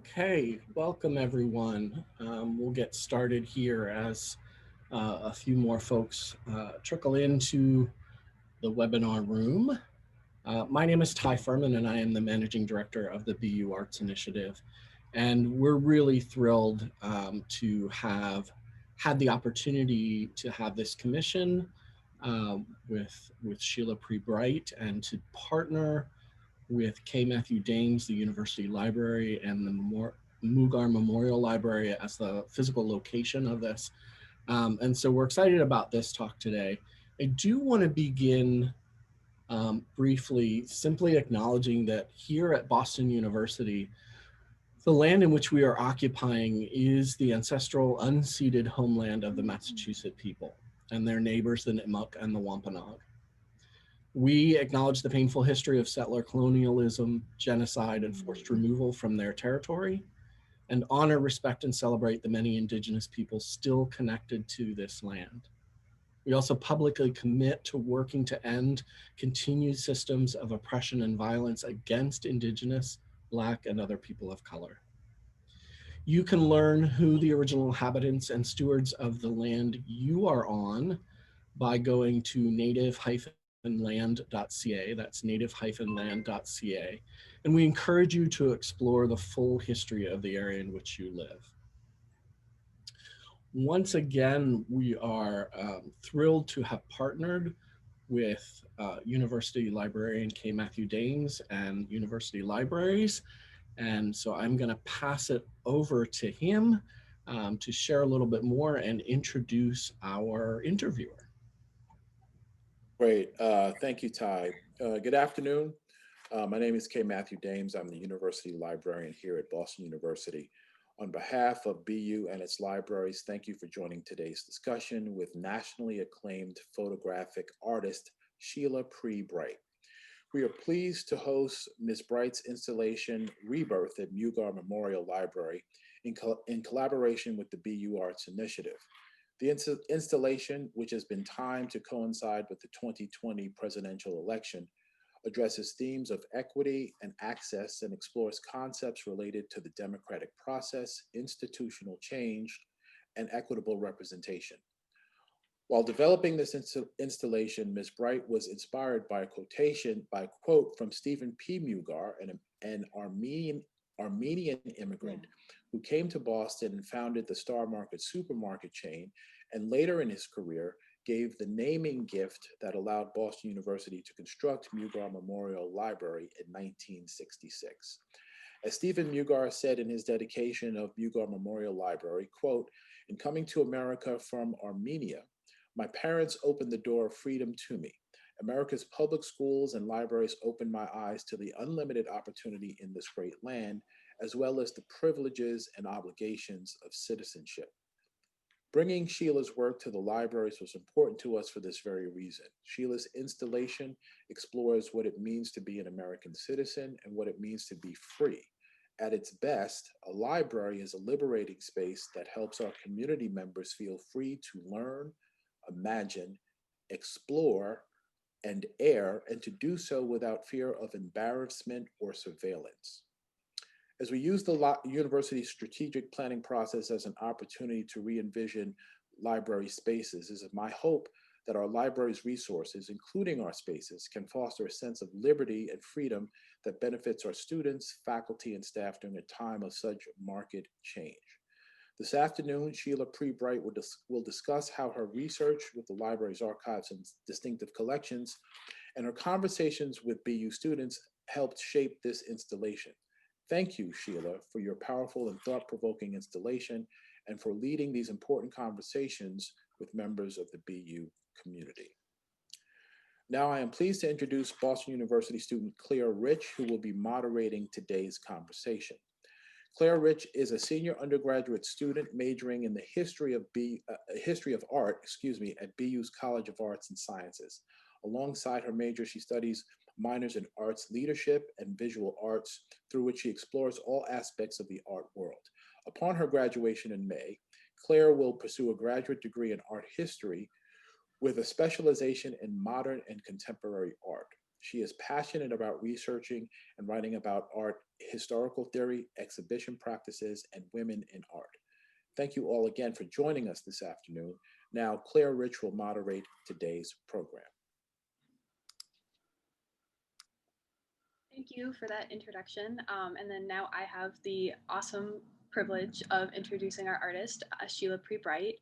Okay, welcome everyone. We'll get started here as a few more folks trickle into the webinar room. My name is Ty Furman, and I am the Managing Director of the BU Arts Initiative. And we're really thrilled to have had the opportunity to have this commission with Sheila Pre-Bright and to partner with K. Matthew Dames, the University Library, and the Mugar Memorial Library as the physical location of this. And so we're excited about this talk today. I do want to begin briefly simply acknowledging that here at Boston University, the land in which we are occupying is the ancestral unceded homeland of the Massachusetts people and their neighbors, the Nipmuc and the Wampanoag. We acknowledge the painful history of settler colonialism, genocide, and forced removal from their territory, and honor, respect, and celebrate the many Indigenous peoples still connected to this land. We also publicly commit to working to end continued systems of oppression and violence against Indigenous, Black, and other people of color. You can learn who the original inhabitants and stewards of the land you are on by going to native-land.ca, that's native-land.ca, and we encourage you to explore the full history of the area in which you live. Once again, we are thrilled to have partnered with University Librarian K. Matthew Dames and University Libraries. And so I'm going to pass it over to him to share a little bit more and introduce our interviewer. Great. Thank you, Ty. Good afternoon. My name is K. Matthew Dames. I'm the University Librarian here at Boston University. On behalf of BU and its libraries, thank you for joining today's discussion with nationally acclaimed photographic artist Sheila Pre-Bright. We are pleased to host Ms. Bright's installation Rebirth at Mugar Memorial Library in collaboration with the BU Arts Initiative. The installation, which has been timed to coincide with the 2020 presidential election, addresses themes of equity and access and explores concepts related to the democratic process, institutional change, and equitable representation. While developing this installation, Ms. Bright was inspired by a quote from Stephen P. Mugar, an Armenian immigrant who came to Boston and founded the Star Market supermarket chain, and later in his career gave the naming gift that allowed Boston University to construct Mugar Memorial Library in 1966. As Stephen Mugar said in his dedication of Mugar Memorial Library, quote, "In coming to America from Armenia, my parents opened the door of freedom to me. America's public schools and libraries opened my eyes to the unlimited opportunity in this great land, as well as the privileges and obligations of citizenship." Bringing Sheila's work to the libraries was important to us for this very reason. Sheila's installation explores what it means to be an American citizen and what it means to be free. At its best, a library is a liberating space that helps our community members feel free to learn, imagine, explore, and err, and to do so without fear of embarrassment or surveillance. As we use the university's strategic planning process as an opportunity to re-envision library spaces, it is my hope that our library's resources, including our spaces, can foster a sense of liberty and freedom that benefits our students, faculty, and staff during a time of such market change. This afternoon, Sheila Pre-Bright will discuss how her research with the library's archives and distinctive collections and her conversations with BU students helped shape this installation. Thank you, Sheila, for your powerful and thought-provoking installation and for leading these important conversations with members of the BU community. Now I am pleased to introduce Boston University student Claire Rich, who will be moderating today's conversation. Claire Rich is a senior undergraduate student majoring in the history of art, at BU's College of Arts and Sciences. Alongside her major, she studies minors in arts leadership and visual arts, through which she explores all aspects of the art world. Upon her graduation in May, Claire will pursue a graduate degree in art history with a specialization in modern and contemporary art. She is passionate about researching and writing about art, historical theory, exhibition practices, and women in art. Thank you all again for joining us this afternoon. Now, Claire Rich will moderate today's program. Thank you for that introduction. And then now I have the awesome privilege of introducing our artist, Sheila Pre-Bright.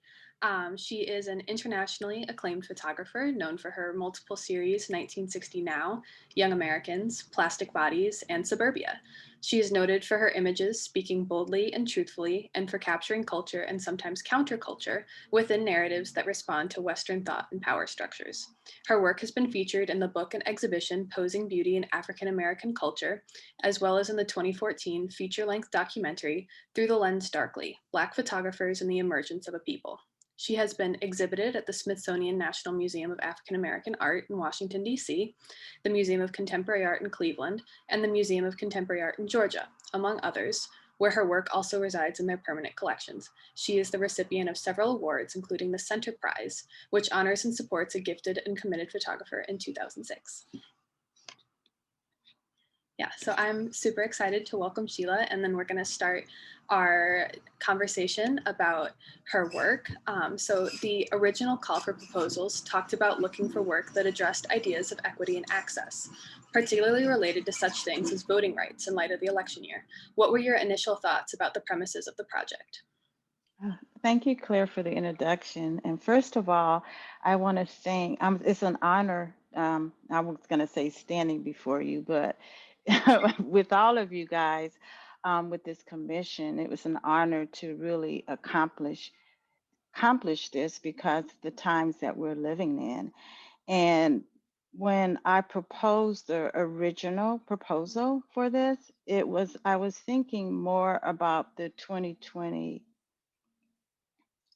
She is an internationally acclaimed photographer known for her multiple series 1960 Now, Young Americans, Plastic Bodies, and Suburbia. She is noted for her images speaking boldly and truthfully, and for capturing culture and sometimes counterculture within narratives that respond to Western thought and power structures. Her work has been featured in the book and exhibition Posing Beauty in African American Culture, as well as in the 2014 feature-length documentary Through the Lens Darkly: Black Photographers and the Emergence of a People. She has been exhibited at the Smithsonian National Museum of African American Art in Washington, D.C., the Museum of Contemporary Art in Cleveland, and the Museum of Contemporary Art in Georgia, among others, where her work also resides in their permanent collections. She is the recipient of several awards, including the Center Prize, which honors and supports a gifted and committed photographer in 2006. Yeah, so I'm super excited to welcome Sheila, and then we're going to start our conversation about her work. So the original call for proposals talked about looking for work that addressed ideas of equity and access, particularly related to such things as voting rights in light of the election year. What were your initial thoughts about the premises of the project? Thank you, Claire, for the introduction. And first of all, I want to thank, it's an honor. I was going to say standing before you, but with all of you guys, with this commission, it was an honor to really accomplish this because the times that we're living in. And when I proposed the original proposal for this, I was thinking more about the 2020,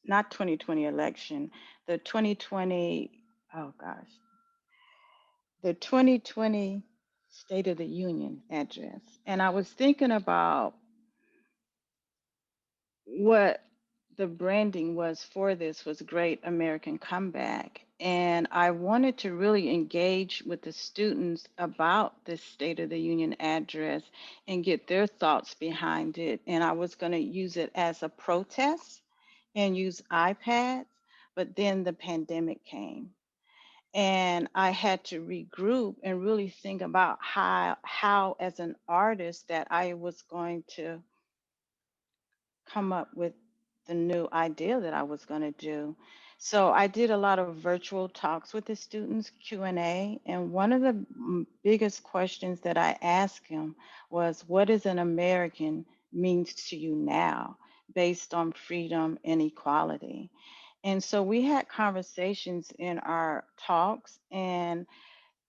not 2020 election, the 2020, oh gosh, the 2020 State of the Union address. And I was thinking about what the branding was for this was Great American Comeback. And I wanted to really engage with the students about this State of the Union address and get their thoughts behind it. And I was going to use it as a protest and use iPads, but then the pandemic came. And I had to regroup and really think about how as an artist that I was going to come up with the new idea that I was going to do. So I did a lot of virtual talks with the students, Q&A, and one of the biggest questions that I asked them was, what is an American means to you now, based on freedom and equality? And so we had conversations in our talks, and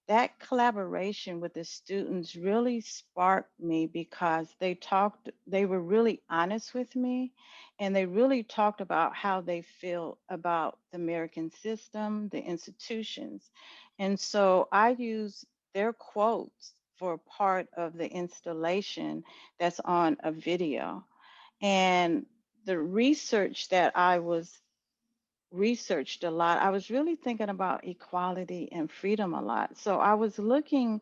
that collaboration with the students really sparked me because they were really honest with me, and they really talked about how they feel about the American system, the institutions. And so I use their quotes for part of the installation that's on a video. And the research that I was researched a lot. I was really thinking about equality and freedom a lot. So I was looking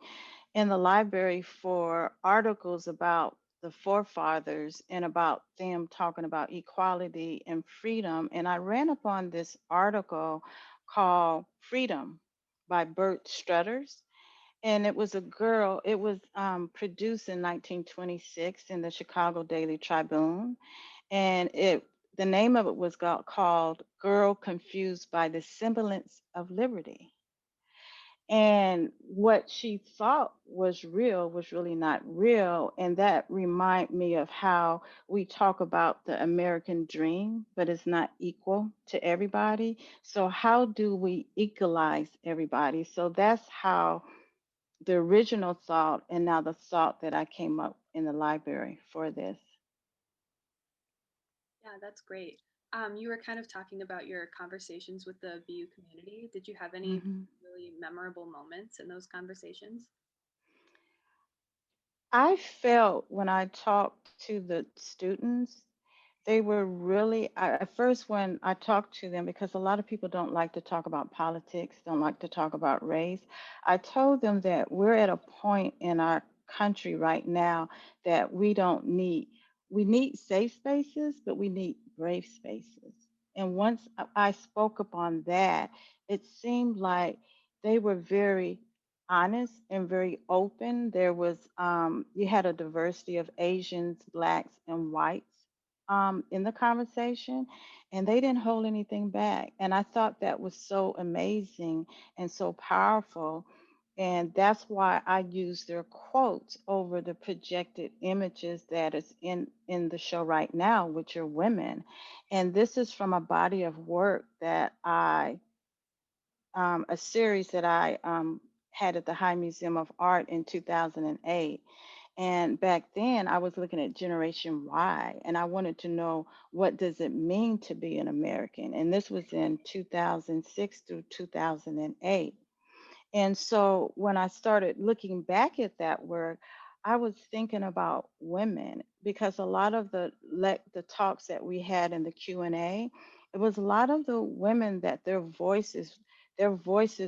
in the library for articles about the forefathers and about them talking about equality and freedom. And I ran upon this article called Freedom by Bert Struthers. And it was a girl, it was produced in 1926 in the Chicago Daily Tribune. And the name of it was called Girl Confused by the Semblance of Liberty. And what she thought was real was really not real. And that remind me of how we talk about the American dream, but it's not equal to everybody. So how do we equalize everybody? So that's how the original thought and now the thought that I came up in the library for this. Yeah, that's great. You were kind of talking about your conversations with the BU community. Did you have any really memorable moments in those conversations? I felt when I talked to the students, they were really, at first, when I talked to them, because a lot of people don't like to talk about politics, don't like to talk about race, I told them that we're at a point in our country right now that we need safe spaces, but we need brave spaces. And once I spoke upon that, it seemed like they were very honest and very open. There was, you had a diversity of Asians, Blacks, and whites in the conversation, and they didn't hold anything back. And I thought that was so amazing and so powerful. And that's why I use their quotes over the projected images that is in the show right now, which are women. And this is from a body of work that a series that I had at the High Museum of Art in 2008. And back then I was looking at Generation Y and I wanted to know, what does it mean to be an American? And this was in 2006 through 2008. And so when I started looking back at that work, I was thinking about women, because a lot of the talks that we had in the Q&A, it was a lot of the women that their voices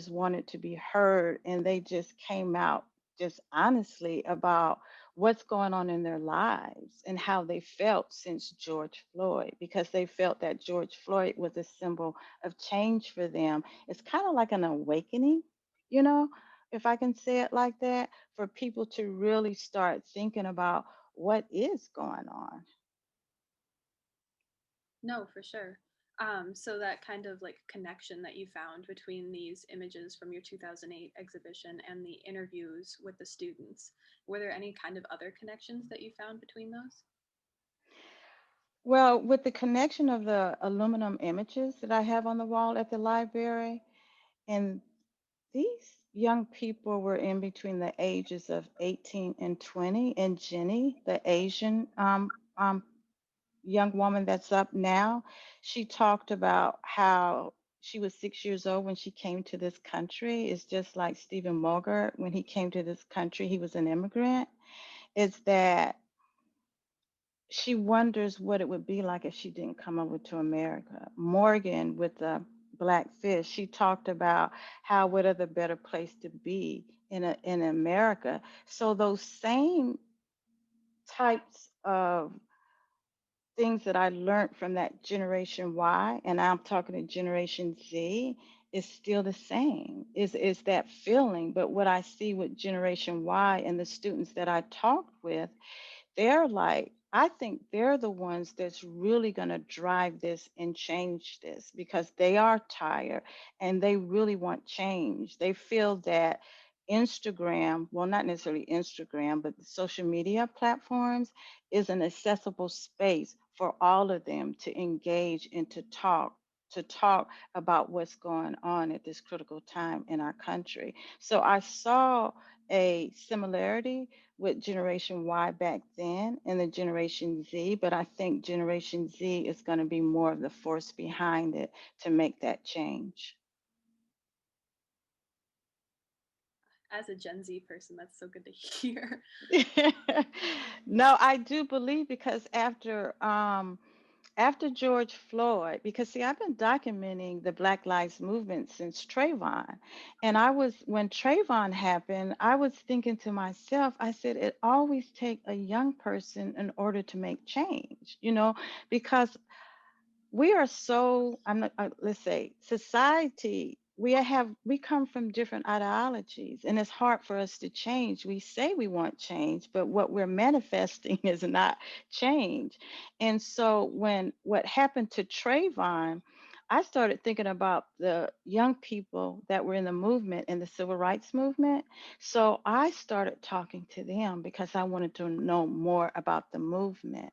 wanted to be heard, and they just came out just honestly about what's going on in their lives and how they felt since George Floyd, because they felt that George Floyd was a symbol of change for them. It's kind of like an awakening, you know, if I can say it like that, for people to really start thinking about what is going on. No, for sure. So that kind of like connection that you found between these images from your 2008 exhibition and the interviews with the students, were there any kind of other connections that you found between those? Well, with the connection of the aluminum images that I have on the wall at the library, and these young people were in between the ages of 18 and 20, and Jenny, the Asian young woman that's up now, she talked about how she was 6 years old when she came to this country. It's just like Stephen Mogart, when he came to this country, he was an immigrant. Is that she wonders what it would be like if she didn't come over to America. Morgan with the Blackfish, she talked about how what other better place to be in America. So those same types of things that I learned from that Generation Y, and I'm talking to Generation Z, is still the same. Is that feeling? But what I see with Generation Y and the students that I talked with, they're like, I think they're the ones that's really going to drive this and change this, because they are tired and they really want change. They feel that Instagram, well, not necessarily Instagram, but the social media platforms is an accessible space for all of them to engage and to talk about what's going on at this critical time in our country. So I saw a similarity with Generation Y back then and the Generation Z, but I think Generation Z is going to be more of the force behind it to make that change. As a Gen Z person, that's so good to hear. No, I do believe, because after George Floyd, because see, I've been documenting the Black Lives Movement since Trayvon. And when Trayvon happened, I was thinking to myself, I said, it always takes a young person in order to make change, because we are so, I'm not, let's say, society, we come from different ideologies, and it's hard for us to change. We say we want change, but what we're manifesting is not change. And so when what happened to Trayvon, I started thinking about the young people that were in the movement, in the civil rights movement. So I started talking to them because I wanted to know more about the movement.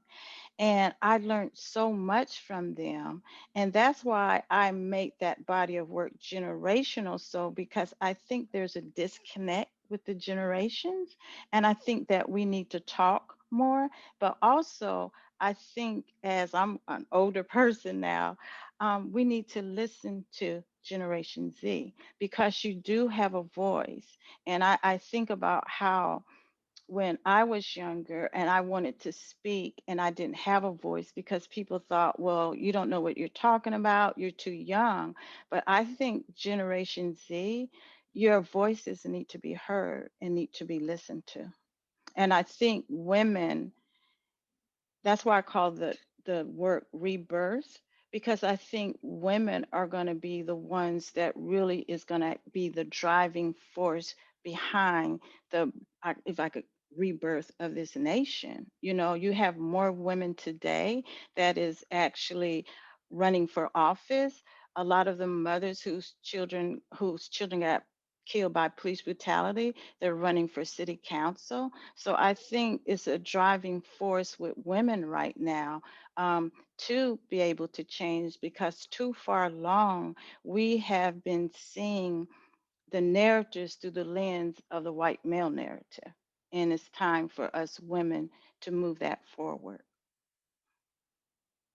And I learned so much from them. And that's why I make that body of work generational. So, because I think there's a disconnect with the generations. And I think that we need to talk more. But also, I think as I'm an older person now, we need to listen to Generation Z, because you do have a voice. And I think about how when I was younger and I wanted to speak and I didn't have a voice, because people thought, well, you don't know what you're talking about, you're too young. But I think Generation Z, your voices need to be heard and need to be listened to. And I think women, that's why I call the work rebirth, because I think women are going to be the ones that really is going to be the driving force behind if I could, rebirth of this nation. You know, you have more women today that is actually running for office. A lot of the mothers whose children got killed by police brutality, they're running for city council. So I think it's a driving force with women right now, to be able to change, because too far long we have been seeing the narratives through the lens of the white male narrative. And it's time for us women to move that forward.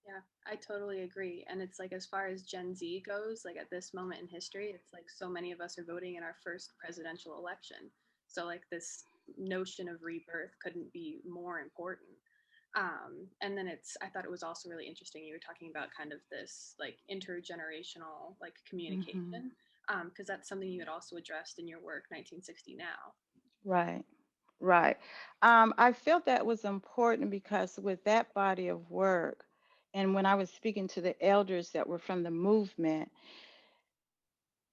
Yeah, I totally agree. And it's like, as far as Gen Z goes, like at this moment in history, it's like so many of us are voting in our first presidential election. So, like, this notion of rebirth couldn't be more important. And then I thought it was also really interesting. You were talking about kind of this like intergenerational like Hmm. communication, because that's something you had also addressed in your work, 1960 Now. Right, right. I felt that was important because with that body of work, and when I was speaking to the elders that were from the movement,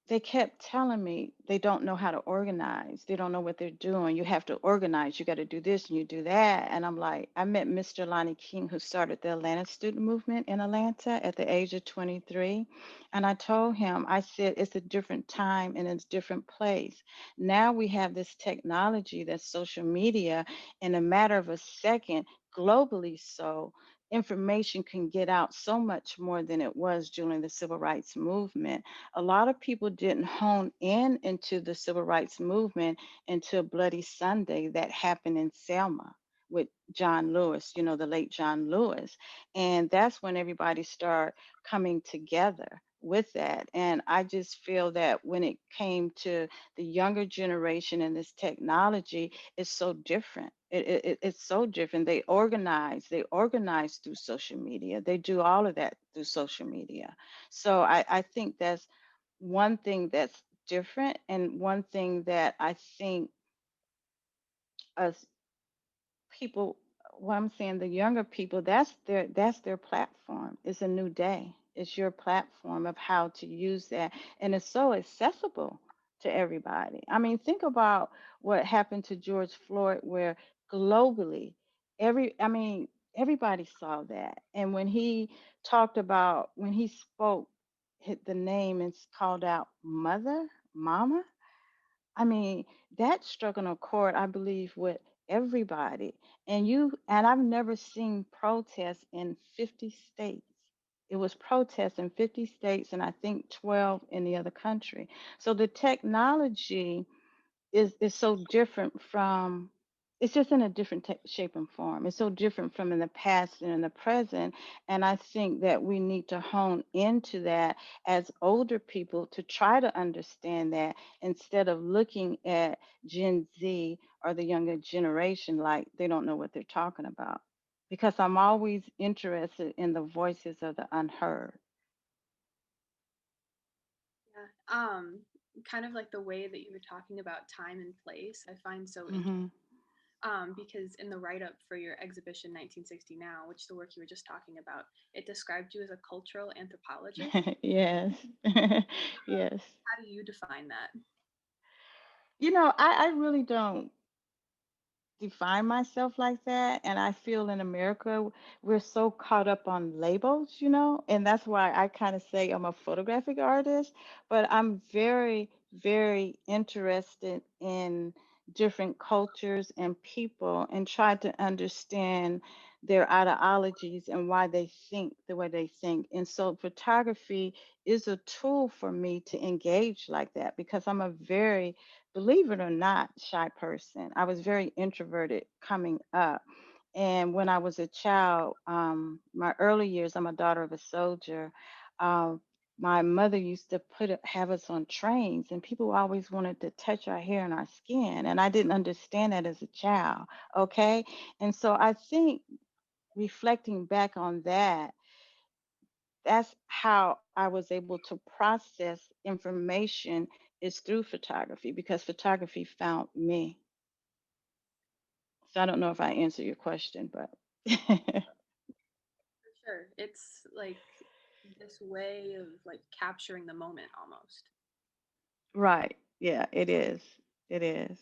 they kept telling me they don't know how to organize. They don't know what they're doing. You have to organize. You got to do this and you do that. And I'm like, I met Mr. Lonnie King, who started the Atlanta student movement in Atlanta at the age of 23. And I told him, I said, it's a different time and it's a different place. Now we have this technology that's social media. In a matter of a second, globally so, information can get out so much more than it was during the civil rights movement. A lot of people didn't hone in into the civil rights movement until Bloody Sunday that happened in Selma with John Lewis, you know, the late John Lewis. And that's when everybody started coming together with that. And I just feel that when it came to the younger generation and this technology, it's so different. It's so different. They organize through social media. They do all of that through social media. So I think that's one thing that's different, and one thing that I think us people, what I'm saying, the younger people, that's their platform. It's a new day. It's your platform of how to use that, and it's so accessible to everybody. I mean, think about what happened to George Floyd, where globally, I mean, everybody saw that, and when he spoke, hit the name and called out mother, mama. I mean, that struck on a chord, I believe, with everybody. And I've never seen protests in 50 states. It was protests in 50 states and I think 12 in the other country. So the technology is so different from, it's just in a different shape and form. It's so different from in the past and in the present. And I think that we need to hone into that as older people to try to understand that, instead of looking at Gen Z or the younger generation like they don't know what they're talking about. Because I'm always interested in the voices of the unheard. Yeah. Kind of like the way that you were talking about time and place, I find so interesting. Hmm. Because in the write up for your exhibition 1960 Now, which the work you were just talking about, it described you as a cultural anthropologist. Yes. Yes. How do you define that? I really don't define myself like that. And I feel in America, we're so caught up on labels. And that's why I kind of say I'm a photographic artist, but I'm very, very interested in different cultures and people and try to understand their ideologies and why they think the way they think. And so photography is a tool for me to engage like that, because I'm a very, believe it or not, shy person. I was very introverted coming up. And when I was a child, my early years, I'm a daughter of a soldier. Um, my mother used to have us on trains, and people always wanted to touch our hair and our skin. And I didn't understand that as a child. Okay. And so I think, reflecting back on that, that's how I was able to process information is through photography because photography found me. So I don't know if I answer your question, but For sure. It's like this way of like capturing the moment almost. right. Yeah, it is. It is.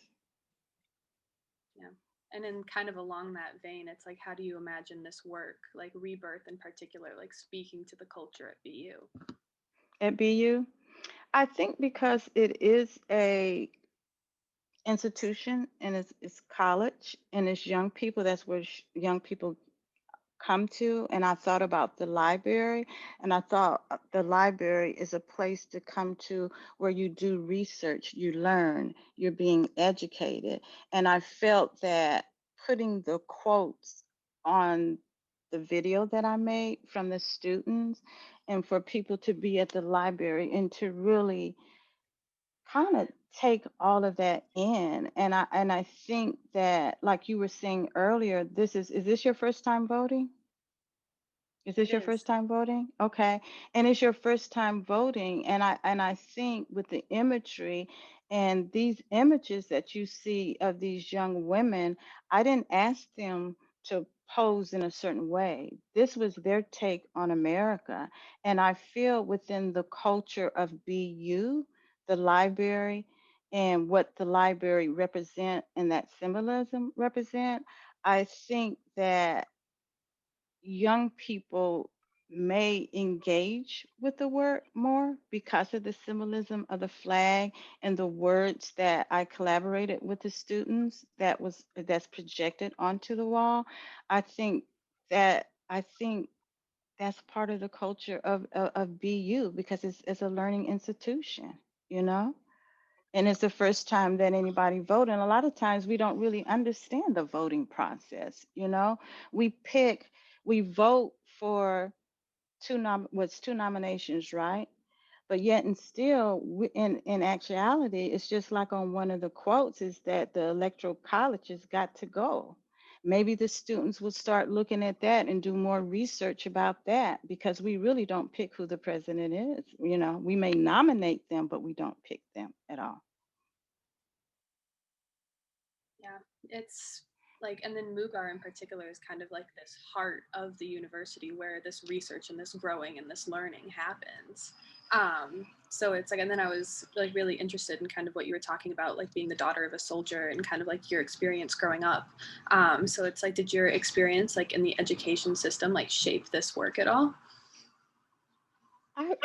Yeah. And then kind of along that vein, it's like how do you imagine this work, like Rebirth in particular, like speaking to the culture at BU? At BU, I think because it is a institution and it's college and it's young people, that's where young people come to. And I thought about the library, and I thought the library is a place to come to where you do research, you learn, you're being educated. And I felt that putting the quotes on the video that I made from the students and for people to be at the library and to really kind of take all of that in. And I think that, like you were saying earlier, is this your first time voting? Is It this your is. first time voting? Okay. And it's your first time voting. And I think with the imagery and these images that you see of these young women, I didn't ask them to pose in a certain way. This was their take on America. And I feel within the culture of BU, the library, and what the library represent and that symbolism represent, I think that young people may engage with the word more because of the symbolism of the flag and the words that I collaborated with the students that's projected onto the wall. I think that's part of the culture of BU because it's a learning institution, you know? And it's the first time that anybody voted. And a lot of times we don't really understand the voting process, you know? We pick, we vote for two nominations, right? But yet and still, in actuality, it's just like on one of the quotes is that the electoral college has got to go. Maybe the students will start looking at that and do more research about that because we really don't pick who the president is. You know, we may nominate them, but we don't pick them at all. Yeah, it's like, and then Mugar in particular is kind of like this heart of the university where this research and this growing and this learning happens. So it's like, and then I was like really interested in kind of what you were talking about, like being the daughter of a soldier and kind of like your experience growing up. So it's like, did your experience like in the education system like shape this work at all? I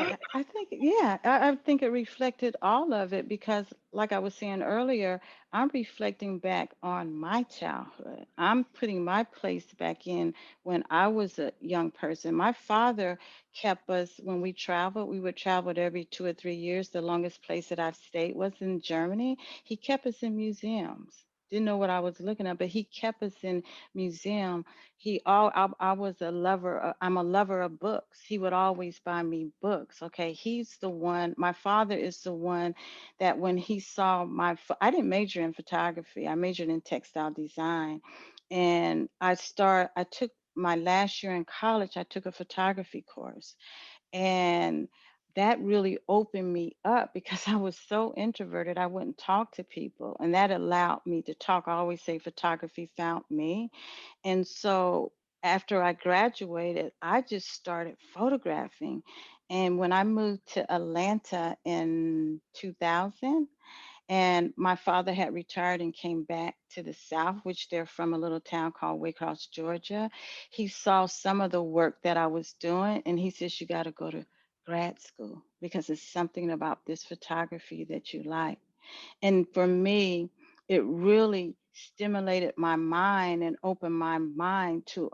think, yeah, I think it reflected all of it because, like I was saying earlier, I'm reflecting back on my childhood. I'm putting my place back in when I was a young person. My father kept us, when we traveled, we would travel every 2 or 3 years. The longest place that I've stayed was in Germany. He kept us in museums. Didn't know what I was looking at, but he kept us in museum. I was a lover. I'm a lover of books. He would always buy me books. Okay, he's the one. My father is the one that when he saw I didn't major in photography. I majored in textile design, and I took my last year in college. I took a photography course, and that really opened me up because I was so introverted. I wouldn't talk to people, and that allowed me to talk. I always say photography found me. And so after I graduated, I just started photographing. And when I moved to Atlanta in 2000, and my father had retired and came back to the South, which they're from a little town called Waycross, Georgia. He saw some of the work that I was doing, and he says, "You got to go to grad school because it's something about this photography that you like." And for me, it really stimulated my mind and opened my mind to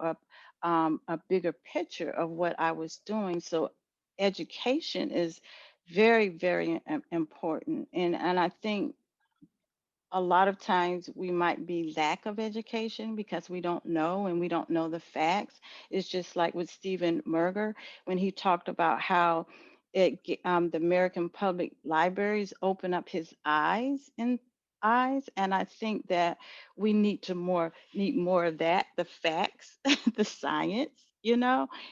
a bigger picture of what I was doing. So education is very, very important. And I think a lot of times we might be lack of education because we don't know and we don't know the facts. It's just like with Stephen Merger when he talked about how the American public libraries open up his eyes, and I think that we need more of that, the facts, the science,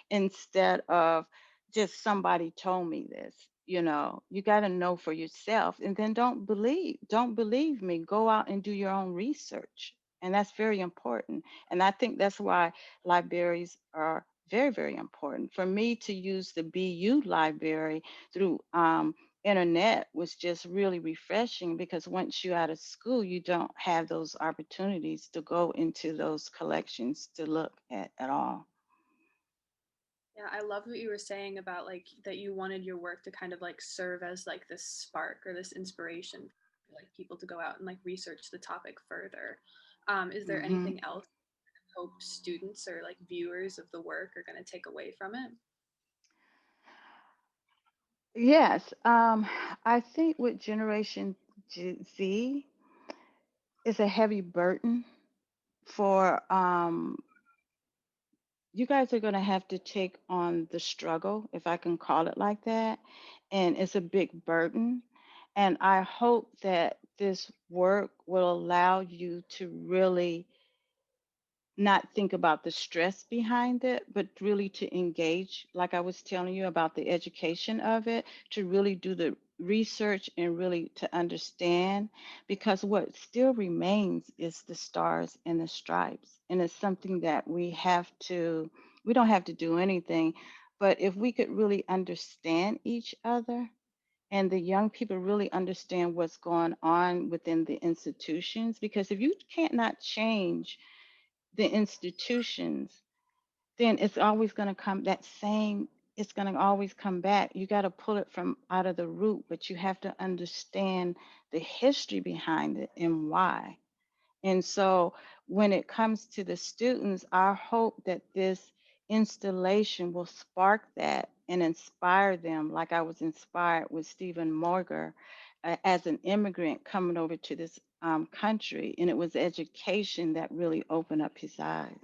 instead of just somebody told me this. You got to know for yourself, and then don't believe me, go out and do your own research. And that's very important. And I think that's why libraries are very, very important. For me to use the BU library through internet was just really refreshing, because once you're out of school, you don't have those opportunities to go into those collections to look at all. Yeah, I love what you were saying about like that you wanted your work to kind of like serve as like this spark or this inspiration for like people to go out and like research the topic further. Is there Hmm. anything else you hope students or like viewers of the work are going to take away from it? Yes, I think with Generation Z, it's a heavy burden for you guys are going to have to take on the struggle, if I can call it like that. And it's a big burden. And I hope that this work will allow you to really not think about the stress behind it, but really to engage, like I was telling you about the education of it, to really do the research and really to understand, because what still remains is the stars and the stripes. And it's something that we don't have to do anything, but if we could really understand each other, and the young people really understand what's going on within the institutions, because if you can't not change the institutions, then it's always going to come that same, it's going to always come back. You got to pull it from out of the root, but you have to understand the history behind it and why. And so when it comes to the students, I hope that this installation will spark that and inspire them, like I was inspired with Stephen Morger as an immigrant coming over to this country. And it was education that really opened up his eyes.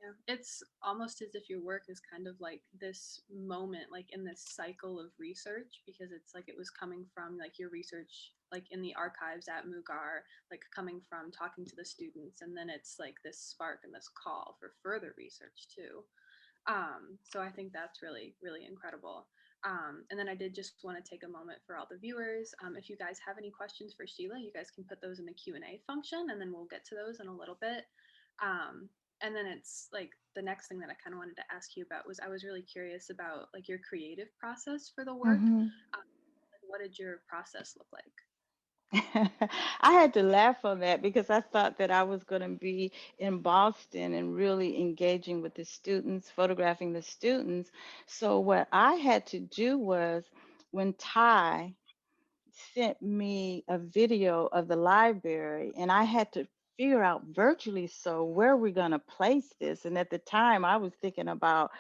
Yeah, it's almost as if your work is kind of like this moment, like in this cycle of research, because it's like it was coming from like your research, like in the archives at Mugar, like coming from talking to the students, and then it's like this spark and this call for further research too. So I think that's really, really incredible. And then I did just want to take a moment for all the viewers. If you guys have any questions for Sheila, you guys can put those in the Q&A function, and then we'll get to those in a little bit. Um, and then it's like the next thing that I kind of wanted to ask you about was I was really curious about like your creative process for the work. Hmm. Like, what did your process look like? I had to laugh on that because I thought that I was going to be in Boston and really engaging with the students, photographing the students. So, what I had to do was when Ty sent me a video of the library, and I had to figure out virtually, so where we're going to place this. And at the time, I was thinking about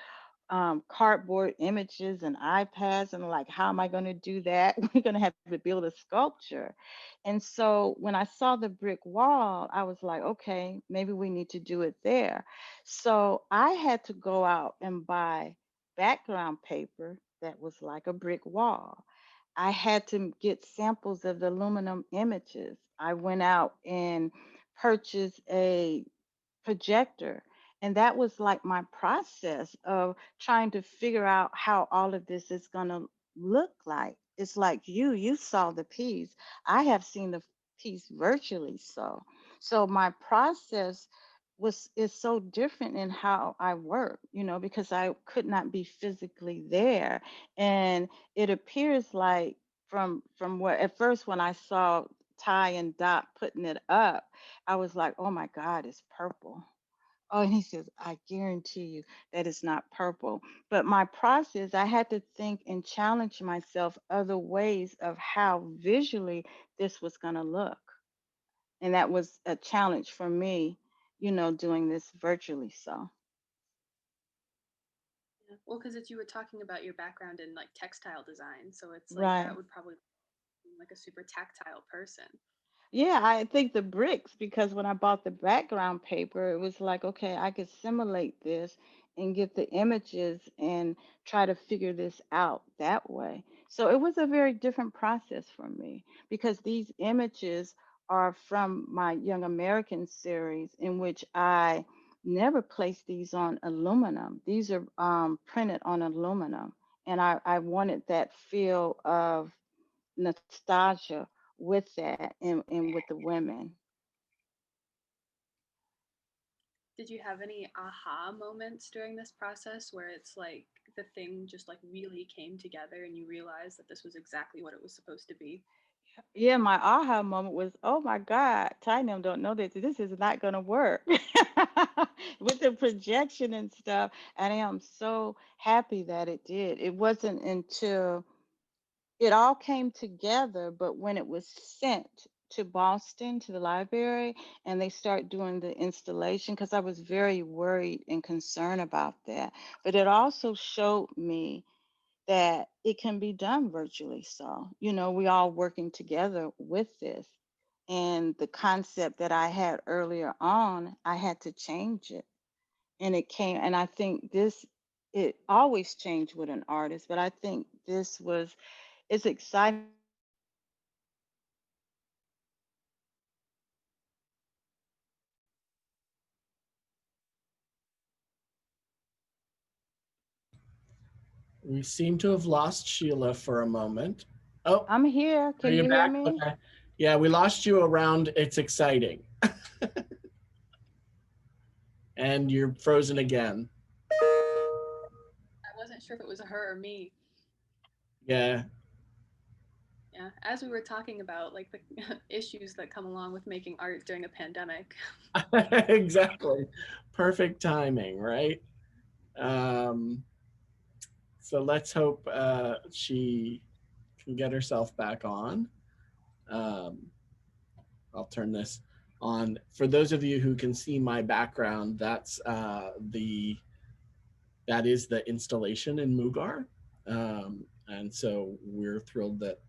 cardboard images and iPads, and like, how am I going to do that? We're going to have to build a sculpture. And so when I saw the brick wall, I was like, okay, maybe we need to do it there. So I had to go out and buy background paper that was like a brick wall. I had to get samples of the aluminum images. I went out and purchased a projector. And that was like my process of trying to figure out how all of this is going to look like. It's like you saw the piece. I have seen the piece virtually. So my process is so different in how I work, because I could not be physically there. And it appears like from what at first when I saw Ty and Dot putting it up, I was like, oh my God, it's purple. Oh, and he says, I guarantee you that it's not purple. But my process, I had to think and challenge myself other ways of how visually this was going to look. And that was a challenge for me, doing this virtually. So, Yeah. Well, because it's you were talking about your background in like textile design, so it's like right. that would probably be like a super tactile person. Yeah, I think the bricks, because when I bought the background paper, it was like, okay, I could simulate this and get the images and try to figure this out that way. So it was a very different process for me, because these images are from my Young American series, in which I never placed these on aluminum. These are printed on aluminum. And I wanted that feel of nostalgia with that and with the women. Did you have any aha moments during this process where it's like the thing just like really came together and you realized that this was exactly what it was supposed to be? Yeah, my aha moment was, oh my God, Tynum don't know that this is not gonna work with the projection and stuff. And I am so happy that it did. It wasn't until it all came together, but when it was sent to Boston to the library and they start doing the installation, because I was very worried and concerned about that. But it also showed me that it can be done virtually. So, we all working together with this. And the concept that I had earlier on, I had to change it. And it came, and I think it always changed with an artist, but I think it's exciting. We seem to have lost Sheila for a moment. Oh, I'm here. are Can you you hear back? me? Okay. Yeah, we lost you around it's exciting. And you're frozen again. I wasn't sure if it was her or me. Yeah. Yeah, as we were talking about like the issues that come along with making art during a pandemic. Exactly. Perfect timing, right? Um, so let's hope she can get herself back on. Um, I'll turn this on. For those of you who can see my background, that is the installation in Mugar. And so we're thrilled that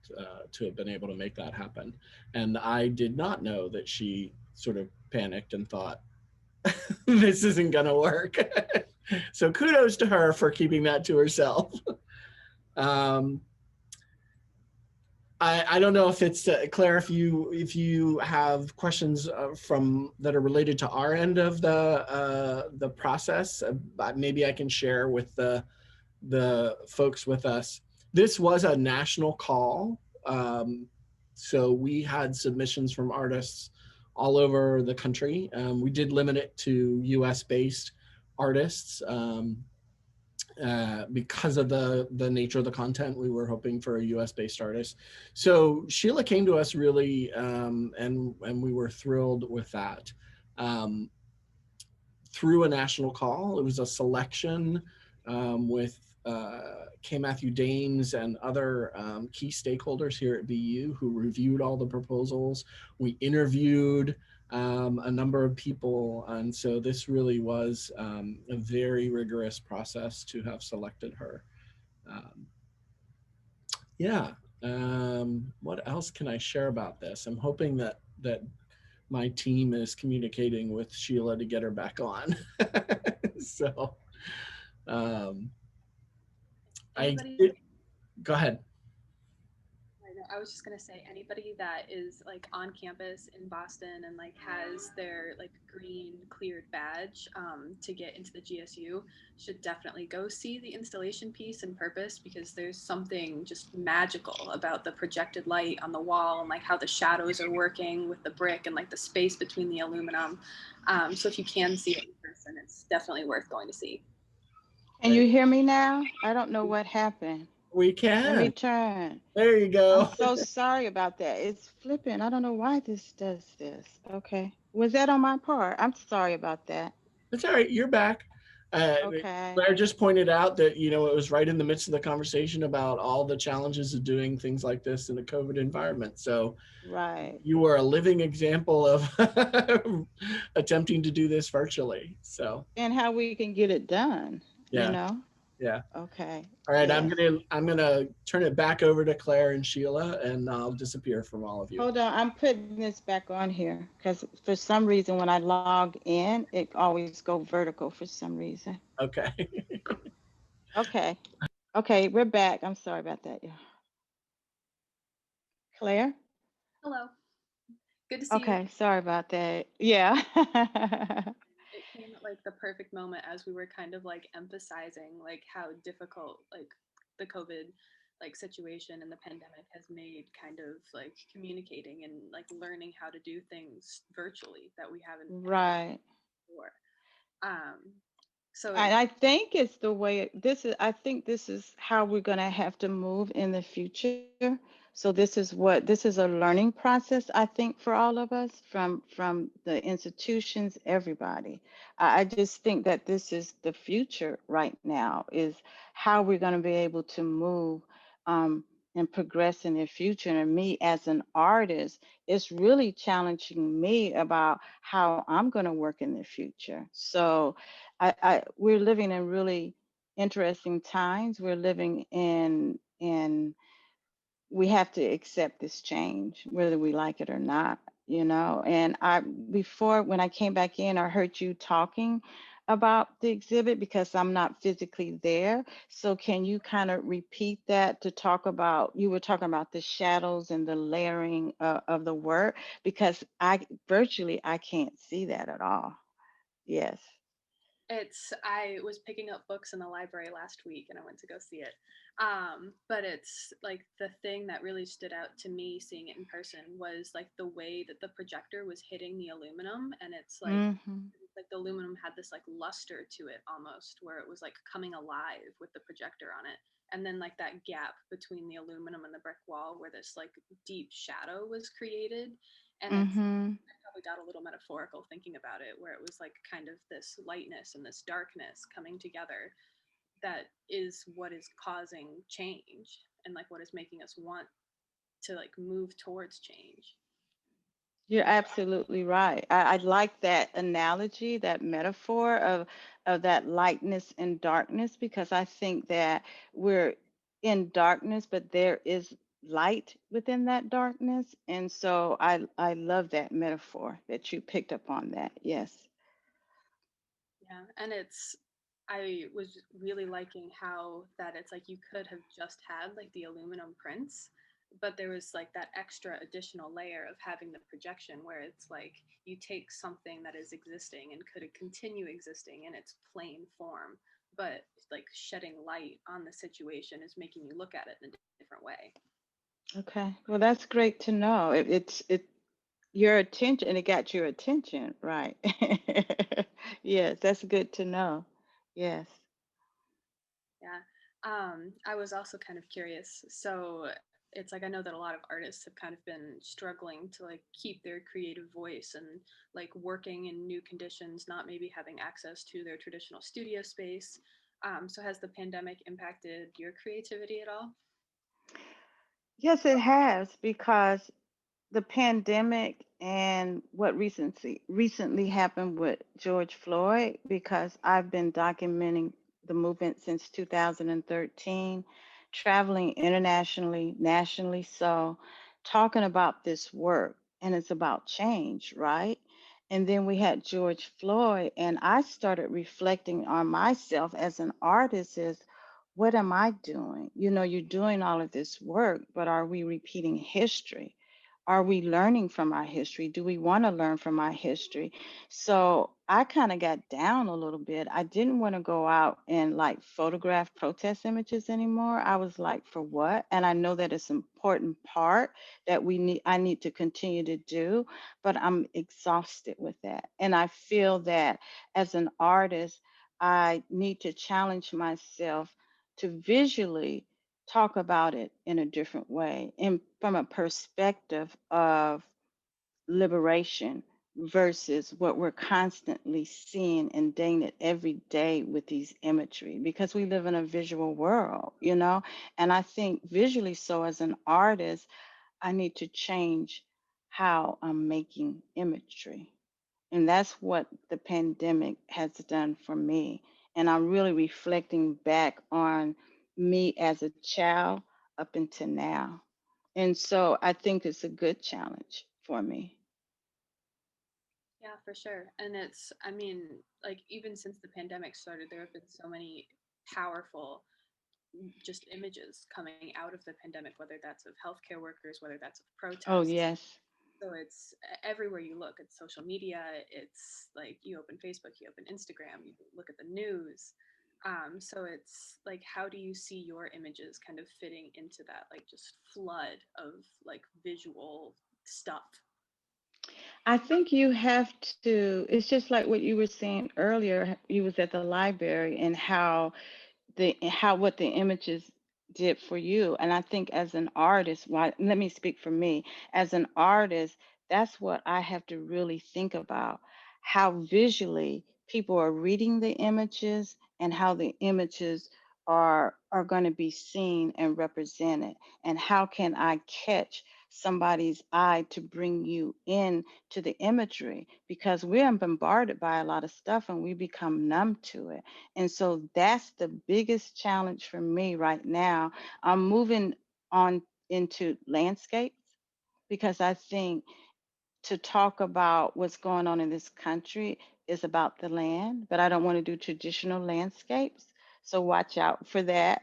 to have been able to make that happen. And I did not know that she sort of panicked and thought, this isn't going to work. So kudos to her for keeping that to herself. Um, I don't know if it's Claire, if you have questions from that are related to our end of the process, maybe I can share with the folks with us. This was a national call, so we had submissions from artists all over the country. We did limit it to U.S. based artists. Because of the nature of the content, we were hoping for a U.S. based artist. So Sheila came to us really, and we were thrilled with that. Through a national call, it was a selection with K. Matthew Dames and other key stakeholders here at BU who reviewed all the proposals. We interviewed a number of people. And so this really was a very rigorous process to have selected her. Yeah. What else can I share about this? I'm hoping that my team is communicating with Sheila to get her back on. So Anybody, go ahead. I was just gonna say anybody that is like on campus in Boston and like has their like green cleared badge to get into the GSU should definitely go see the installation piece in Purpose, because there's something just magical about the projected light on the wall and like how the shadows are working with the brick and like the space between the aluminum. So if you can see it in person, it's definitely worth going to see. Can you hear me now? I don't know what happened. We Let me can. turn. There you I'm go. so sorry about that. It's flipping. I don't know why this does this. Okay. Was that on my part? I'm sorry about that. That's all right. You're back. Okay. Claire just pointed out that, it was right in the midst of the conversation about all the challenges of doing things like this in a COVID environment. So Right. you are a living example of attempting to do this virtually. So And how we can get it done, yeah, yeah. Okay. All right, Yes. I'm gonna turn it back over to Claire and Sheila, and I'll disappear from all of you. Hold on. I'm putting this back on here because for some reason when I log in, it always go vertical for some reason. Okay. Okay. Okay, we're back. I'm sorry about that. Yeah. Claire? Hello, good to see you. Okay, sorry about that. Yeah. It came at like the perfect moment as we were kind of like emphasizing like how difficult like the COVID like situation and the pandemic has made kind of like communicating and like learning how to do things virtually that we haven't had Right. before. Um, so it, And I think it's the way I think this is how we're going to have to move in the future. So this is a learning process, I think, for all of us from the institutions, everybody. I just think that this is the future right now, is how we're going to be able to move um, and progress in the future. And me as an artist, it's really challenging me about how I'm going to work in the future. So we're living in really interesting times. We're living in we have to accept this change, whether we like it or not, you know. And before when I came back in, I heard you talking about the exhibit because I'm not physically there. So can you kind of repeat that to talk about, you were talking about the shadows and the layering of the work, because I can't see that at all. Yes. I was picking up books in the library last week and I went to go see it. But it's like the thing that really stood out to me seeing it in person was like the way that the projector was hitting the aluminum, and Hmm. like the aluminum had this like luster to it almost, where it was like coming alive with the projector on it. And then like that gap between the aluminum and the brick wall where this like deep shadow was created. And it's Hmm. probably got a little metaphorical thinking about it, where it was like kind of this lightness and this darkness coming together that is what is causing change and like what is making us want to like move towards change. You're absolutely right. I like that analogy, that metaphor of that lightness and darkness, because I think that we're in darkness, but there is light within that darkness. And so I love that metaphor that you picked up on that. Yes. Yeah, and I was really liking how that it's like you could have just had like the aluminum prints, but there was like that extra additional layer of having the projection where it's like you take something that is existing and could continue existing in its plain form, but like shedding light on the situation is making you look at it in a different way. Okay. Well, that's great to know. It your attention, and it got your attention, right? Yes, that's good to know. Yes. Yeah. I was also kind of curious. So it's like I know that a lot of artists have kind of been struggling to like keep their creative voice and like working in new conditions, not maybe having access to their traditional studio space. So has the pandemic impacted your creativity at all? Yes, it has, because the pandemic and what recently happened with George Floyd, because I've been documenting the movement since 2013, traveling internationally, nationally, so talking about this work, and it's about change, right? And then we had George Floyd, and I started reflecting on myself as an artist, is what am I doing? You know, you're doing all of this work, but are we repeating history? Are we learning from our history? Do we want to learn from our history? So I kind of got down a little bit. I didn't want to go out and like photograph protest images anymore. I was like, for what? And I know that it's an important part that I need to continue to do, but I'm exhausted with that. And I feel that as an artist, I need to challenge myself to visually talk about it in a different way and from a perspective of liberation versus what we're constantly seeing and doing it every day with these imagery, because we live in a visual world, you know. And I think visually, so as an artist, I need to change how I'm making imagery. And that's what the pandemic has done for me. And I'm really reflecting back on me as a child up until now. And so I think it's a good challenge for me. Yeah, for sure. And I mean, like even since the pandemic started, there have been so many powerful just images coming out of the pandemic, whether that's of healthcare workers, whether that's of Oh, protests. yes. So it's everywhere you look. It's social media. It's like you open Facebook, you open Instagram, you look at the news. So it's like, how do you see your images kind of fitting into that, like just flood of like visual stuff? I think you have to, it's just like what you were saying earlier. You was at the library and how what the images did for you. And I think as an artist, why let me speak for me. As an artist, that's what I have to really think about. How visually people are reading the images and how the images are going to be seen and represented. And how can I catch somebody's eye to bring you in to the imagery, because we're bombarded by a lot of stuff and we become numb to it. And so that's the biggest challenge for me right now. I'm moving on into landscapes because I think to talk about what's going on in this country is about the land, but I don't want to do traditional landscapes. So watch out for that.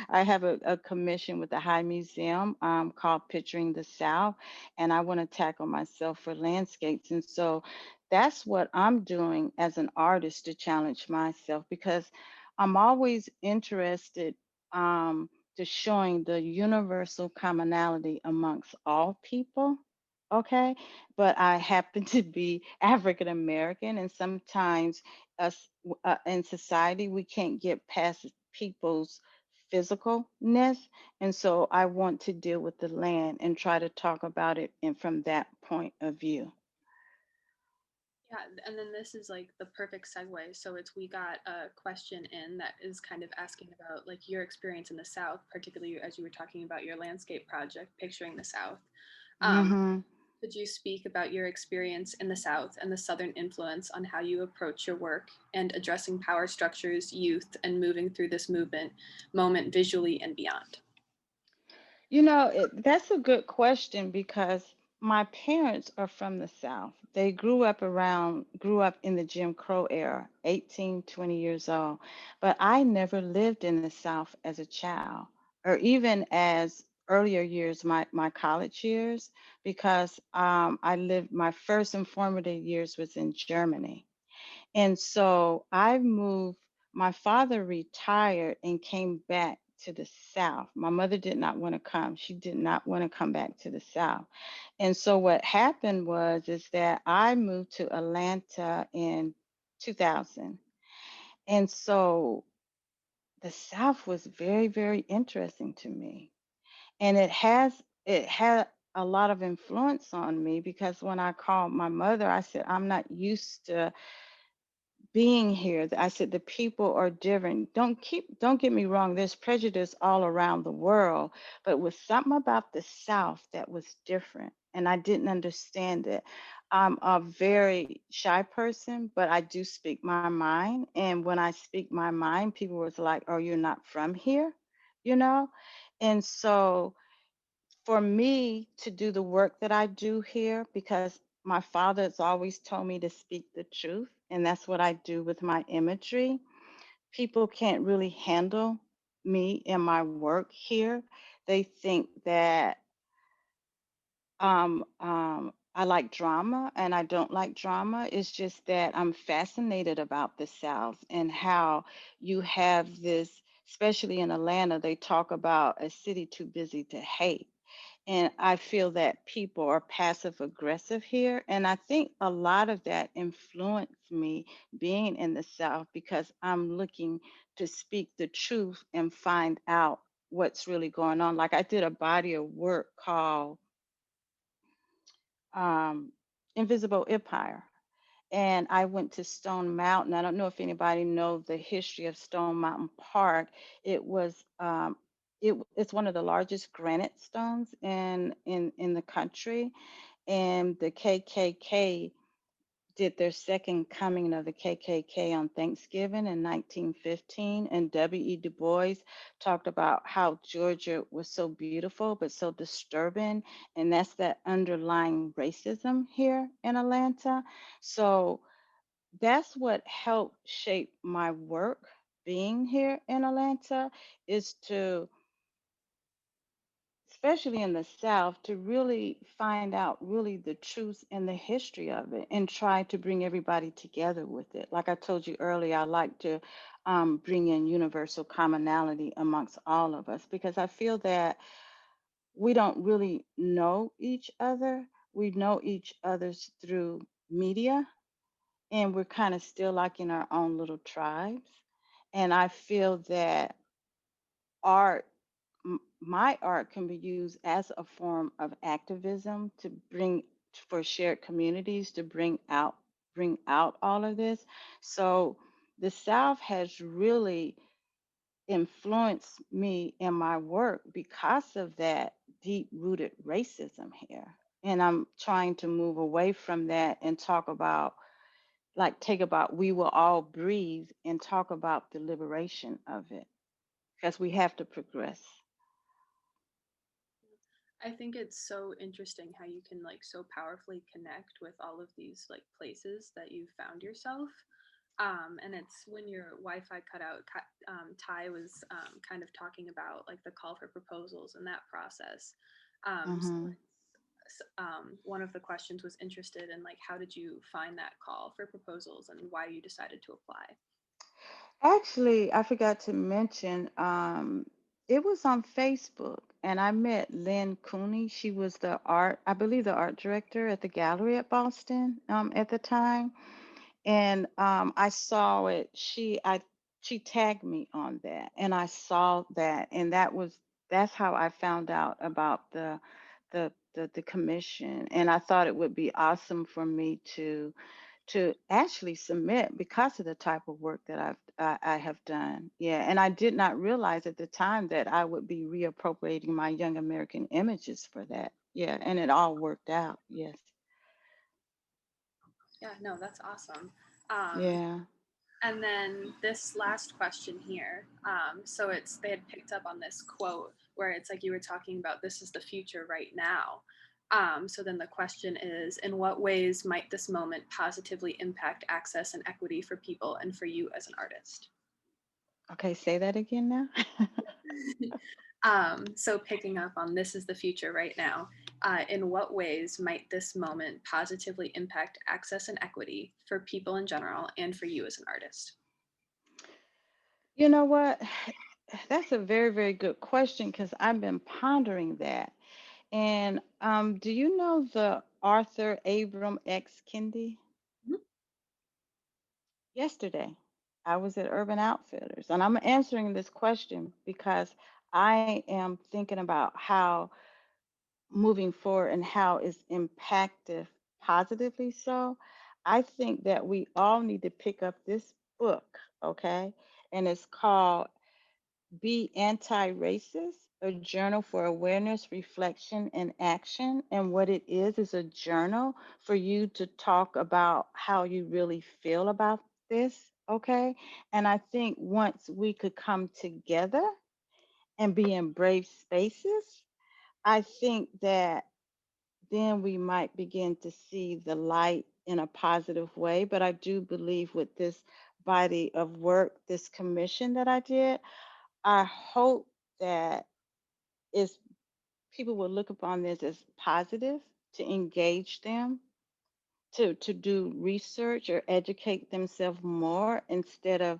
I have a commission with the High Museum called Picturing the South, and I want to tackle myself for landscapes. And so that's what I'm doing as an artist to challenge myself, because I'm always interested to showing the universal commonality amongst all people. Okay, but I happen to be African American, and sometimes in society we can't get past people's physicalness, and so I want to deal with the land and try to talk about it and from that point of view. Yeah, and then this is like the perfect segue. So it's, we got a question in that is kind of asking about like your experience in the South, particularly as you were talking about your landscape project, Picturing the South. Um, Hmm. could you speak about your experience in the South and the Southern influence on how you approach your work and addressing power structures, youth, and moving through this moment visually and beyond? That's a good question because my parents are from the South. They grew up in the Jim Crow era, 18, 20 years old. But I never lived in the South as a child or even as earlier years, my college years, because I lived my first and formative years was in Germany. And so I moved, my father retired and came back to the South. My mother did not want to come. She did not want to come back to the South. And so what happened was is that I moved to Atlanta in 2000. And so the South was very, very interesting to me. And it had a lot of influence on me because when I called my mother, I said, I'm not used to being here. I said the people are different. Don't get me wrong, there's prejudice all around the world, but with something about the South that was different and I didn't understand it. I'm a very shy person, but I do speak my mind. And when I speak my mind, people was like, "Oh, you're not from here," you know? And so for me to do the work that I do here, because my father has always told me to speak the truth, and that's what I do with my imagery. People can't really handle me and my work here. They think that I like drama, and I don't like drama. It's just that I'm fascinated about the South and how you have this, especially in Atlanta, they talk about a city too busy to hate. And I feel that people are passive aggressive here. And I think a lot of that influenced me being in the South because I'm looking to speak the truth and find out what's really going on. Like I did a body of work called um, Invisible Empire. And I went to Stone Mountain. I don't know if anybody knows the history of Stone Mountain Park. It was it's one of the largest granite stones in the country, and the KKK did their second coming of the KKK on Thanksgiving in 1915. And W.E. Du Bois talked about how Georgia was so beautiful but so disturbing. And that's that underlying racism here in Atlanta. So that's what helped shape my work being here in Atlanta is to especially in the South, to really find out really the truth and the history of it and try to bring everybody together with it. Like I told you earlier, I like to bring in universal commonality amongst all of us because I feel that we don't really know each other. We know each other's through media, and we're kind of still like in our own little tribes. And I feel that art, my art can be used as a form of activism to bring for shared communities to bring out all of this. So the South has really influenced me in my work because of that deep rooted racism here. And I'm trying to move away from that and talk about, like, take about we will all breathe and talk about the liberation of it because we have to progress. I think it's so interesting how you can like so powerfully connect with all of these like places that you found yourself. And it's when your Wi-Fi cut out. Ty was kind of talking about like the call for proposals and that process. So Hmm. one of the questions was interested in like how did you find that call for proposals and why you decided to apply. Actually, I forgot to mention, it was on Facebook, and I met Lynn Cooney. She was I believe, the art director at the gallery at Boston at the time. And I saw it. She tagged me on that, and I saw that, and that's how I found out about the commission. And I thought it would be awesome for me to actually submit because of the type of work that I have done. Yeah, and I did not realize at the time that I would be reappropriating my Young American images for that. Yeah, and it all worked out. Yes. Yeah, no, that's awesome. Um, Yeah. And then this last question here. So it's they had picked up on this quote where it's like you were talking about this is the future right now. So then the question is, in what ways might this moment positively impact access and equity for people and for you as an artist? Okay, say that again now. So picking up on this is the future right now. In what ways might this moment positively impact access and equity for people in general and for you as an artist? You know what? That's a very, very good question because I've been pondering that. And do you know the Arthur Abram X. Kendi? Yesterday, I was at Urban Outfitters, and I'm answering this question because I am thinking about how moving forward and how it's impacted positively. So I think that we all need to pick up this book, okay? And it's called Be Anti-Racist, a journal for awareness, reflection, and action. And what it is a journal for you to talk about how you really feel about this, okay? And I think once we could come together and be in brave spaces, I think that then we might begin to see the light in a positive way. But I do believe with this body of work, this commission that I did, I hope that is people will look upon this as positive, to engage them, to do research or educate themselves more instead of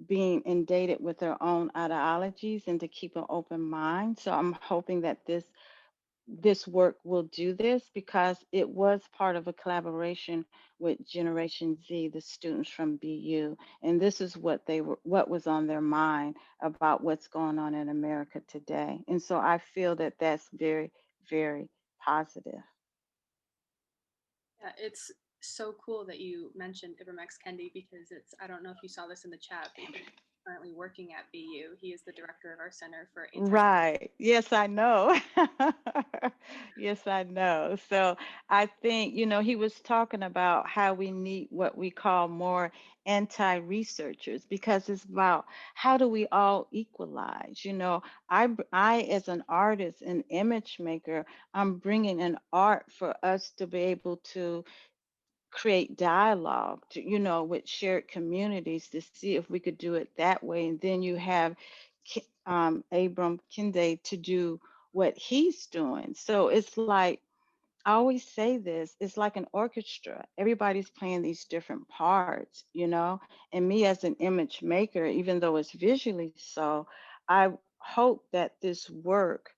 being inundated with their own ideologies, and to keep an open mind. So I'm hoping that this work will do this because it was part of a collaboration with Generation Z, the students from BU, and this is what was on their mind about what's going on in America today. And so I feel that that's very, very positive. Yeah, it's so cool that you mentioned Ibram X. Kendi because it's, I don't know if you saw this in the chat, but he's currently working at BU. He is the director of our Center for Anti. Right. Yes, I know. Yes, I know. So I think, he was talking about how we need what we call more anti-researchers because it's about how do we all equalize? I as an artist and image maker, I'm bringing an art for us to be able to create dialogue with shared communities to see if we could do it that way. And then you have Abram Kinde to do what he's doing. So it's like, I always say this, it's like an orchestra. Everybody's playing these different parts, you know? And me as an image maker, even though it's visually so, I hope that this work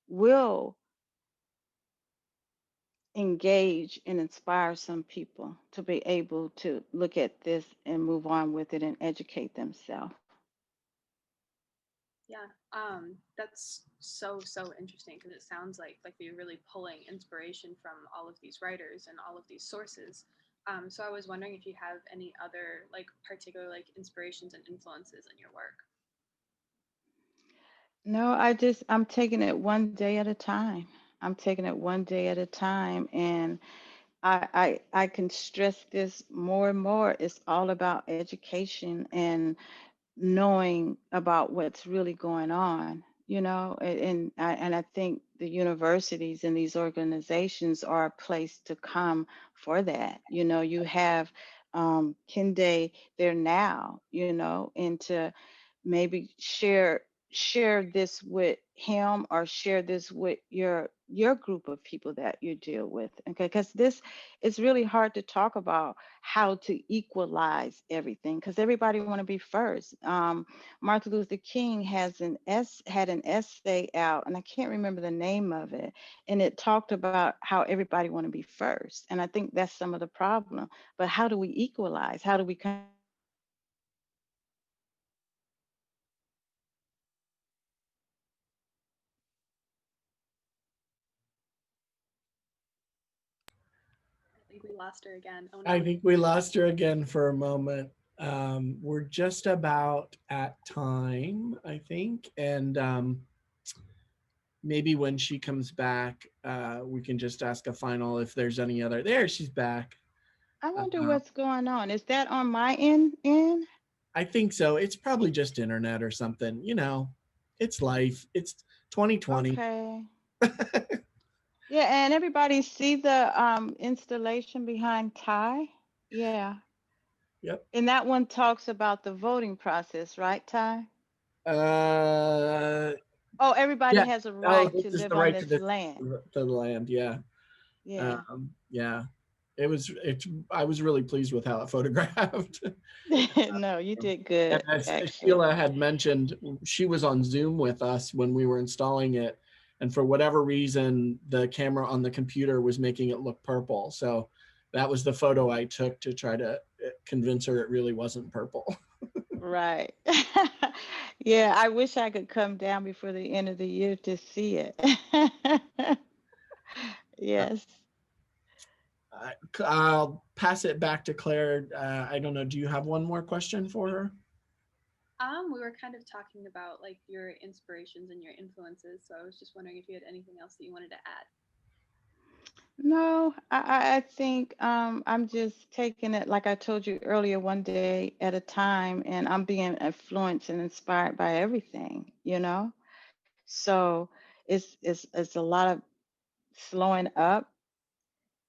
will engage and inspire some people to be able to look at this and move on with it and educate themselves. Yeah, that's so interesting because it sounds like you're really pulling inspiration from all of these writers and all of these sources. So I was wondering if you have any other like particular like inspirations and influences in your work. No, I'm taking it one day at a time. I'm taking it one day at a time. And I can stress this more and more. It's all about education and knowing about what's really going on, you know, and I think the universities and these organizations are a place to come for that. You know, you have Kende there now, you know, and to maybe share this with him or share this with your group of people that you deal with. Okay, because this it's really hard to talk about how to equalize everything because everybody want to be first. Martin Luther King had an essay out, and I can't remember the name of it, and it talked about how everybody want to be first, and I think that's some of the problem. But how do we equalize? How do we I think we lost her again. Oh I no. think we lost her again for a moment. We're just about at time, I think. And maybe when she comes back, we can just ask a final if there's any other. There, she's back. I wonder Uh, what's going on. Is that on my end? I think so. It's probably just internet or something. You know, it's life. It's 2020. Okay. Yeah, and everybody see the installation behind Ty? Yeah. Yep. And that one talks about the voting process, right, Ty? Uh, Oh, everybody yeah. has a Oh, right this to is live the on right to this land. to the land. Yeah. Yeah. Yeah. It. I was really pleased with how it photographed. No, you did And good, as actually. Sheila had mentioned, she was on Zoom with us when we were installing it. And for whatever reason, the camera on the computer was making it look purple. So that was the photo I took to try to convince her it really wasn't purple. Right. Yeah, I wish I could come down before the end of the year to see it. Yes. I'll pass it back to Claire. I don't know. Do you have one more question for her? We were kind of talking about like your inspirations and your influences, so I was just wondering if you had anything else that you wanted to add. No, I think I'm just taking it, like I told you earlier, one day at a time, and I'm being influenced and inspired by everything, you know? So it's a lot of slowing up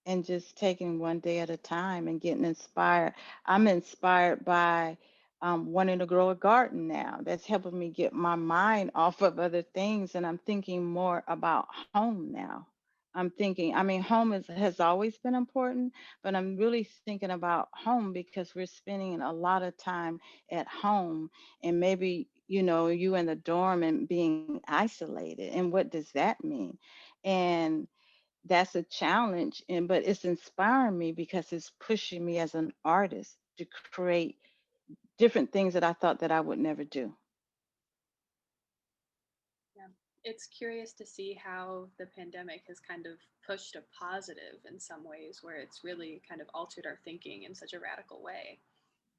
and just taking one day at a time and getting inspired. I'm inspired by wanting to grow a garden now. That's helping me get my mind off of other things, and I'm thinking more about home now. I'm thinking, I mean, home has always been important, but I'm really thinking about home because we're spending a lot of time at home, and maybe, you know, you in the dorm and being isolated. And what does that mean? And that's a challenge, and but it's inspiring me because it's pushing me as an artist to create different things that I thought that I would never do. Yeah. It's curious to see how the pandemic has kind of pushed a positive in some ways, where it's really kind of altered our thinking in such a radical way.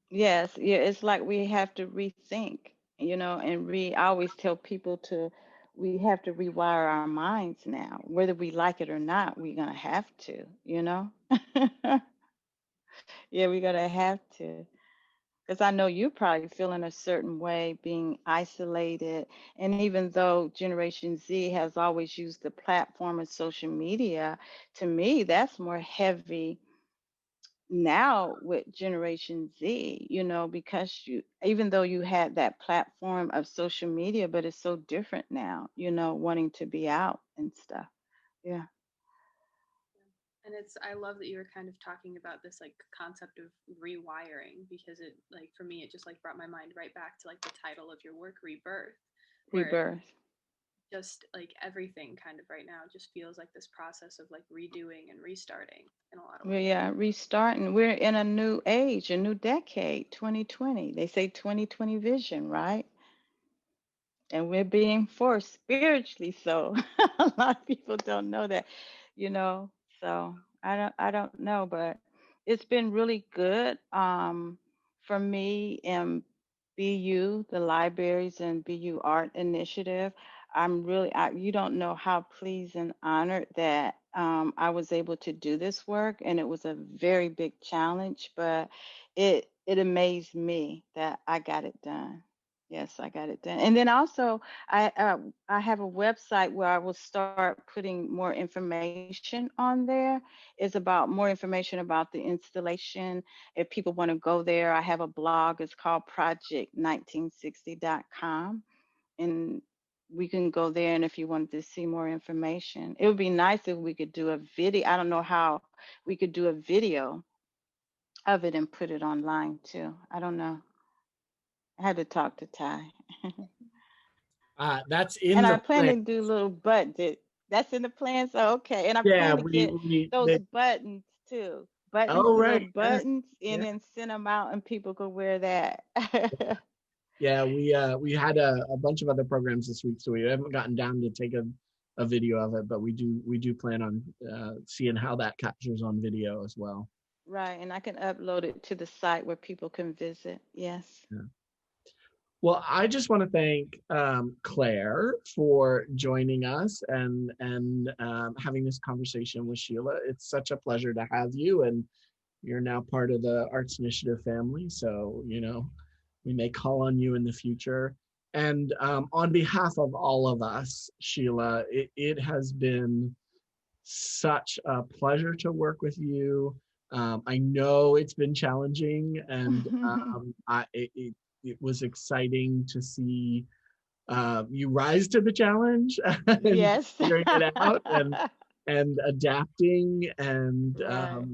Yes, yeah, it's like we have to rethink, you know, and I always tell people to we have to rewire our minds now, whether we like it or not. We're gonna have to, you know. Yeah, we're gonna have to. Because I know you're probably feeling a certain way being isolated. And even though Generation Z has always used the platform of social media, to me, that's more heavy now with Generation Z, because even though you had that platform of social media, but it's so different now, wanting to be out and stuff. Yeah. And I love that you were kind of talking about this like concept of rewiring, because it, like, for me, it just like brought my mind right back to like the title of your work, Rebirth, where Rebirth. just like everything kind of right now just feels like this process of like redoing and restarting in a lot of ways. We are restarting. We're in a new age, a new decade, 2020. They say 2020 vision, right? And we're being forced spiritually. So a lot of people don't know that, you know. So I don't know, but it's been really good for me and BU, the libraries and BU Art Initiative. You don't know how pleased and honored that I was able to do this work, and it was a very big challenge, but it amazed me that I got it done. Yes, I got it done. And then also, I have a website where I will start putting more information on there. It's about more information about the installation. If people want to go there, I have a blog. It's called project1960.com. And we can go there. And if you wanted to see more information, it would be nice if we could do a video. I don't know how we could do a video of it and put it online too. I don't know. I had to talk to Ty. That's in And I the plan plan. to do little that's in the plan. So okay. And I Yeah, plan to get those buttons too. oh, Little right. Yes. buttons, Yeah. and then send them out and people could wear that. Yeah, we had a bunch of other programs this week, so we haven't gotten down to take a video of it, but we do plan on seeing how that captures on video as well. Right. And I can upload it to the site where people can visit. Yes. Yeah. Well, I just want to thank Claire for joining us and having this conversation with Sheila. It's such a pleasure to have you, and you're now part of the Arts Initiative family. So, we may call on you in the future. And on behalf of all of us, Sheila, it has been such a pleasure to work with you. I know it's been challenging, and it was exciting to see you rise to the challenge and Yes. figuring it out and adapting and Right.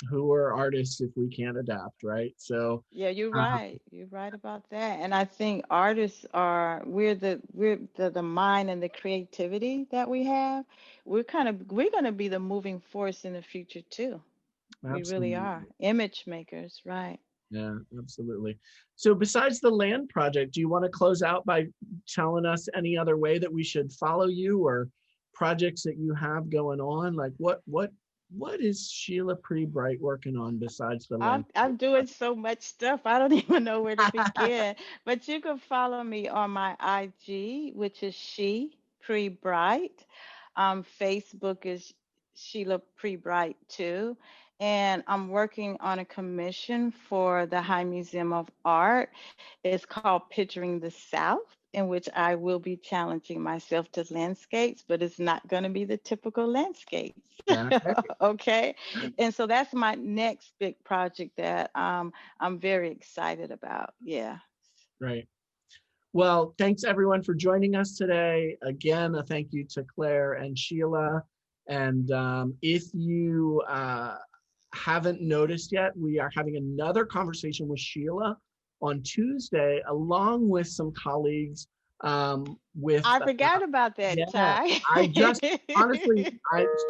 who are artists if we can't adapt, right? So Yeah, you're um, right. You're right about that. And I think artists we're the mind and the creativity that we have. We're going to be the moving force in the future too. We really are. absolutely. Image makers, right? Yeah, absolutely. So besides the land project, do you want to close out by telling us any other way that we should follow you or projects that you have going on? Like what is Sheila Pre-Bright working on besides the land I'm doing so much stuff. I don't even know where to project? begin. But you can follow me on my IG, which is She Pre Bright. Facebook is Sheila Pre Bright too. And I'm working on a commission for the High Museum of Art. It's called Picturing the South, in which I will be challenging myself to landscapes, but it's not going to be the typical landscapes. Okay, Okay. And so that's my next big project that I'm very excited about. Yeah. great. Well, thanks everyone for joining us today. Again, a thank you to Claire and Sheila. And if you haven't noticed yet, we are having another conversation with Sheila on Tuesday, along with some colleagues. I forgot about that, Yeah, Ty. I just honestly,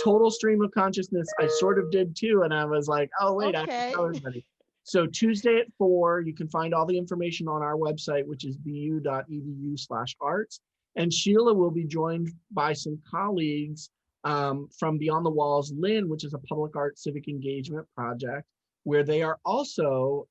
total stream of consciousness. I sort of did too, and I was like, oh wait, I have to tell Okay. everybody. So Tuesday at 4, you can find all the information on our website, which is bu.edu/arts. And Sheila will be joined by some colleagues from Beyond the Walls Lynn, which is a public art civic engagement project, where they are also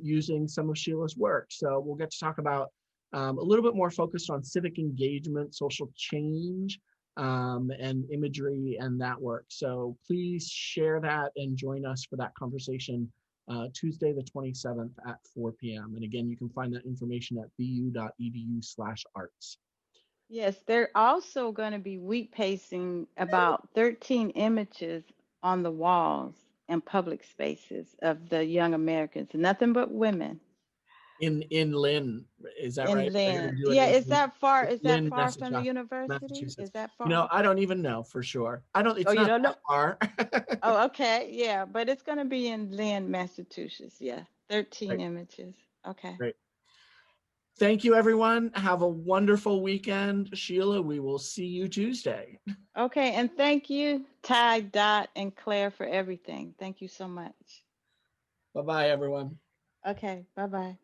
using some of Sheila's work. So we'll get to talk about a little bit more focused on civic engagement, social change, and imagery and that work. So please share that and join us for that conversation Tuesday the 27th at 4 p.m. And again, you can find that information at bu.edu/arts. Yes, they're also going to be week pacing about 13 images on the walls and public spaces of the young Americans, nothing but women. In Lynn, is that right? In They're gonna Lynn. do it Yeah, in is Lynn, that far? Is that Lynn, far from the university? Massachusetts. Is that You know, far? I don't even know for sure. I don't. Oh, It's you not don't know? that far. Oh, okay. Yeah, but it's going to be in Lynn, Massachusetts. Yeah, 13 Great, images. Okay. great. Thank you, everyone. Have a wonderful weekend, Sheila. We will see you Tuesday. Okay, and thank you, Ty, Dot, and Claire for everything. Thank you so much. Bye bye, everyone. Okay, bye-bye.